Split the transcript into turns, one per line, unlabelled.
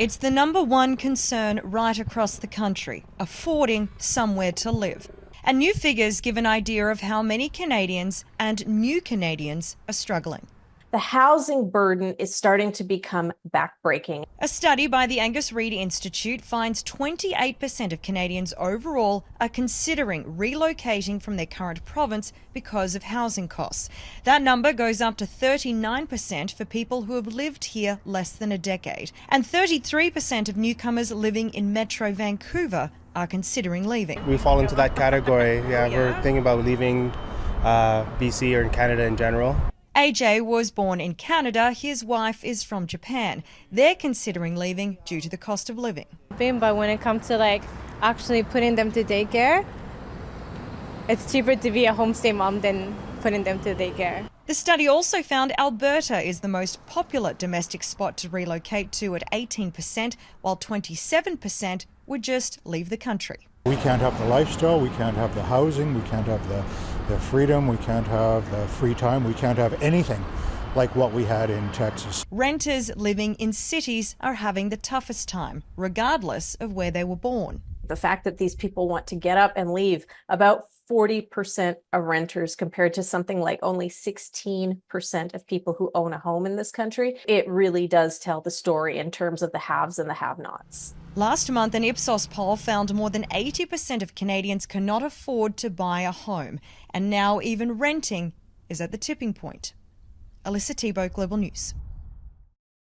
It's the #1 concern right across the country, affording somewhere to live. And new figures give an idea of how many Canadians and new Canadians are struggling.
The housing burden is starting to become backbreaking.
A study by the Angus Reid Institute finds 28% of Canadians overall are considering relocating from their current province because of housing costs. That number goes up to 39% for people who have lived here less than a decade. And 33% of newcomers living in Metro Vancouver are considering leaving.
We fall into that category. We're thinking about leaving BC or in Canada in general.
AJ was born in Canada. His wife is from Japan. They're considering leaving due to the cost of living.
But when it comes to actually putting them to daycare, it's cheaper to be a homestay mom than putting them to daycare.
The study also found Alberta is the most popular domestic spot to relocate to at 18%, while 27% would just leave the country.
We can't have the lifestyle, we can't have the housing, we can't have the freedom, we can't have the free time, we can't have anything like what we had in Texas.
Renters living in cities are having the toughest time, regardless of where they were born.
The fact that these people want to get up and leave, about 40% of renters compared to something like only 16% of people who own a home in this country, it really does tell the story in terms of the haves and the have-nots.
Last month, an Ipsos poll found more than 80% of Canadians cannot afford to buy a home, and now even renting is at the tipping point. Alyssa Thibault, Global News.